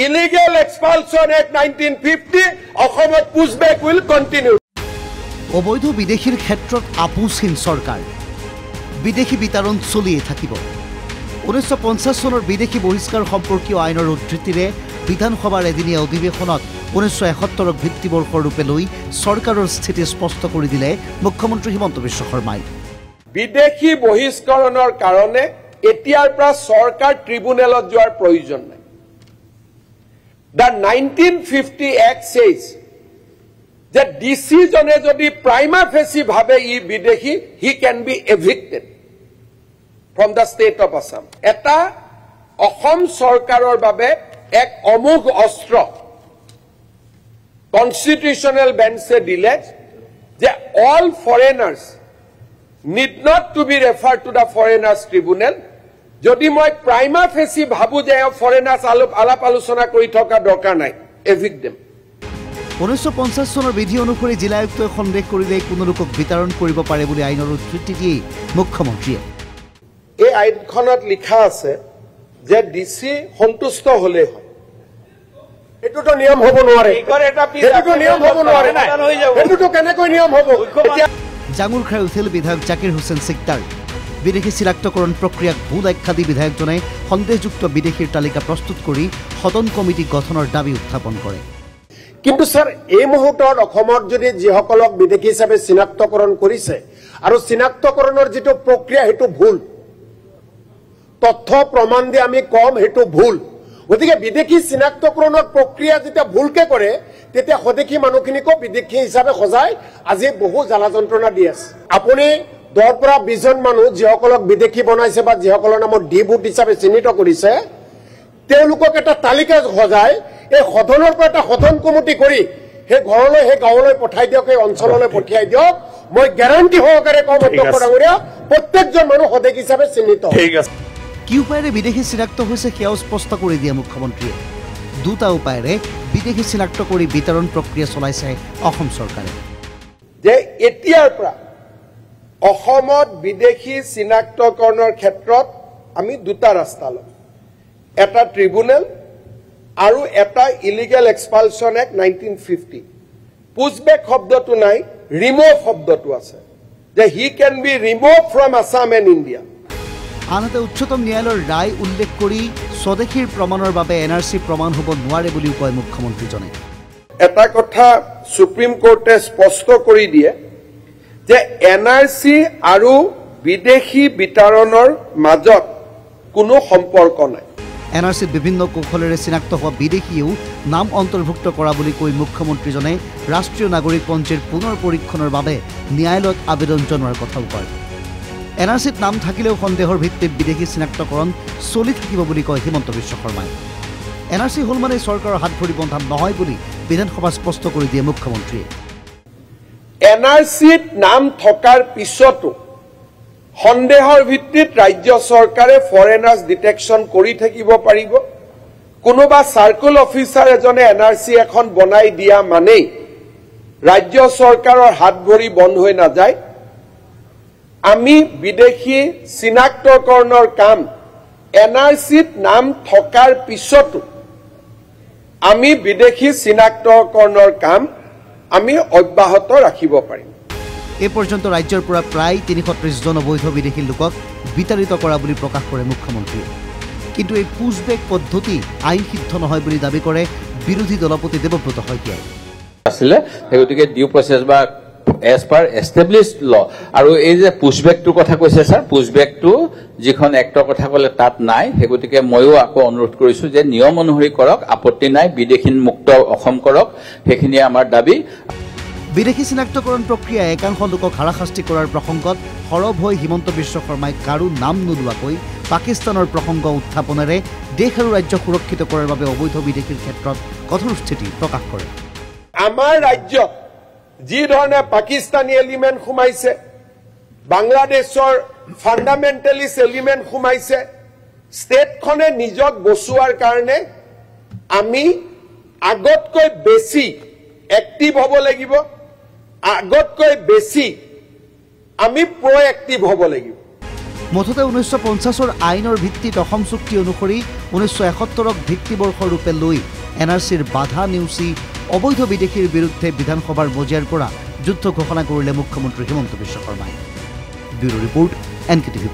Illegal Expulsion Act 1950, অসমত pushback will continue. অবৈধ বিদেশীৰ ক্ষেত্ৰত আপোচহীন চৰকাৰ বিদেশী বিতৰণ চলিয়ে থাকিব 1950 চনৰ বিদেশী বহিষ্কাৰ সম্পৰ্কীয় আইনৰ উদ্ধৃতিৰে বিধানসভাৰ এদিনীয়া অধিৱেশনত 1971ক ভিত্তিবৰ্ষৰ ৰূপে লৈ চৰকাৰৰ স্থিতি স্পষ্ট কৰি দিলে মুখ্যমন্ত্ৰী হিমন্ত বিশ্ব শৰ্মাই বিদেশী বহিষ্কৰণৰ কাৰণে এতিয়াৰ পৰা চৰকাৰ ট্ৰিব্যুনেলত যোৱাৰ প্ৰয়োজন নাই The 1950 Act says that decision jodi prima facie bhabe I bideshi he can be evicted from the state of Assam. Eta Assam sarkaror babe ek omug ostro constitutional bench se dile je all foreigners need not to be referred to the foreigners tribunal. যদি মই prima ফেসি ভাবু যে foreigners আলাপ আলোচনা কৰি থকা দৰকাৰ নাই এভিক them 1950 চনৰ বিধি অনুসৰি জিলা আয়ুক্তই সন্দেহ কৰিলে কোনো লোকক বিতৰণ কৰিব পাৰে বুলি আইনৰ উদ্ধৃতি দিয়ে মুখ্যমন্ত্ৰীয়ে এই আইনখনত লিখা আছে যে ডিসি সন্তুষ্ট হলে হয় এটোটো নিয়ম হ'ব নোৱাৰে এটোটো নিয়ম হ'ব নোৱাৰে এটোটো কেনেকৈ নিয়ম হ'ব জাঙুৰ খাই উঠিল বিধায়ক জাকিৰ হুছেইন সিকদাৰ বিদেশী চিনাক্তকৰণ প্ৰক্ৰিয়াক ভুল আখ্যা দি বিধায়কজনে সন্দেহযুক্ত বিদেশীৰ তালিকা প্ৰস্তুত কৰি সদন কমিটি গঠনৰ দাবী উত্থাপন কৰে কিন্তু স্যাৰ এই মুহূৰ্তত অসমত যদি যিসকলক বিদেশী হিচাপে চিনাক্তকৰণ কৰিছে আৰু চিনাক্তকৰণৰ যেটো প্ৰক্ৰিয়া হেতু ভুল তথ্য প্ৰমাণ দি আমি কম হেতু ভুল গতিকে বিদেশী চিনাক্তকৰণৰ প্ৰক্ৰিয়া যেটা ভুলকে কৰে তেতিয়া সদেশী মানুহখিনিকো বিদেশী হিচাপে সজাই আজি বহু জ্বালা যন্ত্ৰণা দি আছে আপুনি 10 পৰা 20 জন মানুহ যিসকলক বিদেশী বনাইছে বা যিসকলৰ নামত ডি বুট হিচাপে চিহ্নিত কৰিছে তেওঁলোকক এটা তালিকা সজাই এই সদনৰ পৰা এটা সদন কমিটি কৰি হে ঘৰলৈ হে গাঁৱলৈ পঠাই দিয়ক এই অঞ্চললৈ পঠিয়াই দিয়ক মই গ্যাৰান্টি সহকাৰে কম অধ্যক্ষ ডাঙৰীয়া প্ৰত্যেকজন মানুহ সদেশী হিচাপে চিহ্নিত ঠিক আছে কি উপায়েৰে বিদেশী চিনাক্ত হৈছে সেয়াও স্পষ্ট কৰি দিয়ে মুখ্যমন্ত্ৰীয়ে দুটা উপায়েৰে বিদেশী চিনাক্ত কৰি বিতৰণ প্ৰক্ৰিয়া চলাইছে অসম চৰকাৰে যে এতিয়াৰ পৰা অসমত বিদেশী চিনাক্তকৰণৰ ক্ষেত্ৰত আমি দুটা ৰাস্তা লম এটা ট্ৰিব্যুনেল আৰু এটা ইলিগেল এক্সপালশন এক্ট 1950 পুশব্যাক শব্দটো নাই ৰিমুভ শব্দটো আছে যে he can be remove from Assam and India আনহাতে উচ্চতম ন্যায়ালয়ৰ ৰায় উল্লেখ কৰি স্বদেশীৰ প্ৰমাণৰ বাবে এনআৰসি প্ৰমাণ হ'ব নোৱাৰে বুলি কয় মুখ্যমন্ত্ৰীজনে এটা কথা সুপ্ৰিম কোৰ্টে স্পষ্ট কৰি দিয়ে যে এনআৰসি আৰু বিদেশী বিতৰণৰ মাজত কোনো সম্পৰ্ক নাই এনআৰসি বিভিন্ন কৌশলেৰে চিনাক্ত হোৱা বিদেশীও নাম অন্তৰ্ভুক্ত কৰা বুলি কৈ মুখ্যমন্ত্ৰীজনে ৰাষ্ট্ৰীয় নাগৰিক পঞ্জীৰ পুনৰ পৰীক্ষণৰ বাবে ন্যায়ালয়ত আবেদন জনোৱাৰ কথাও কয় এনআৰসিত নাম থাকিলেও সন্দেহৰ ভিত্তিত বিদেশী চিনাক্তকৰণ চলি থাকিব বুলি কয় হিমন্ত বিশ্ব শৰ্মাই এনআৰসি হল মানে চৰকাৰৰ হাত ভৰি বন্ধা নহয় বুলি বিধানসভা স্পষ্ট কৰি দিয়ে মুখ্যমন্ত্ৰীয়ে এনআৰসিত নাম থকাৰ পিছতো সন্দেহৰ ভিত্তিত ৰাজ্য চৰকাৰে ফৰেনাৰ্স ডিটেকশন কৰি থাকিব পাৰিব কোনোবা সাৰ্কেল অফিচাৰ এজনে এনআৰসি এখন বনাই দিয়া মানেই ৰাজ্য চৰকাৰৰ হাত ভৰি বন্ধ হৈ নাযায় আমি বিদেশী চিনাক্তকৰণৰ কাম এনআৰসিত নাম থকাৰ পিছতো আমি বিদেশী চিনাক্তকৰণৰ কাম আমি অব্যাহত ৰাখিব পাৰিম এই পৰ্যন্ত ৰাজ্যৰ পৰা প্ৰায় 330 জন অবৈধ বিদেশী লোকক বিতাৰিত কৰা বুলি প্ৰকাশ কৰে মুখ্যমন্ত্ৰীয়ে কিন্তু এই পুশব্যাক পদ্ধতি আইন সিদ্ধ নহয় বুলি দাবী কৰে বিৰোধী দলপতি দেৱব্ৰত শইকীয়াই আসলে হেগতিকে ডিউ প্ৰসেস বা as per established law আৰু এই যে পুশব্যাকটোৰ কথা কৈছে স্যাৰ পুশব্যাকটো যিখন এক্টৰ কথা কলে তাত নাই হেগতিকে ময়ো আকৌ অনুৰোধ কৰিছো যে নিয়ম অনুসৰি কৰক আপত্তি নাই বিদেশী মুক্ত অসম কৰক হেখিনি আমাৰ দাবী বিদেশী চিনাক্তকৰণ প্ৰক্ৰিয়া একাংশ লোকক হাৰাশাস্তি কৰাৰ প্ৰসংগত সৰব হৈ হিমন্ত বিশ্ব শৰ্মাই কাৰো নাম নোলোৱাকৈ পাকিস্তানৰ প্ৰসংগ উত্থাপনেৰে দেশ আৰু ৰাজ্য সুৰক্ষিত কৰাৰ বাবে অবৈধ বিদেশীৰ ক্ষেত্ৰত কঠোৰ স্থিতি প্ৰকাশ কৰে আমাৰ ৰাজ্য যি ধৰণে পাকিস্তানী এলিমেন্ট সোমাইছে বাংলাদেশৰ ফান্ডামেন্টালিষ্ট এলিমেন্ট সোমাইছে ষ্টেটখনে নিজক বচোৱাৰ কাৰণে আমি আগতকৈ বেছি এক্টিভ হ'ব লাগিব আগতকৈ বেছি আমি প্ৰ'এক্টিভ হ'ব লাগিব মুঠতে 1950 আইনৰ ভিত্তিত অসম চুক্তি অনুসৰি 1971 ভিত্তিবৰ্ষ ৰূপে লৈ NRCৰ বাধা নেওচি অবৈধ বিদেশীৰ বিৰুদ্ধে বিধানসভাৰ মজিয়াৰ পৰা যুদ্ধ ঘোষণা কৰিলে মুখ্যমন্ত্ৰী হিমন্ত বিশ্ব শৰ্মাই। Bureau report NKTV+।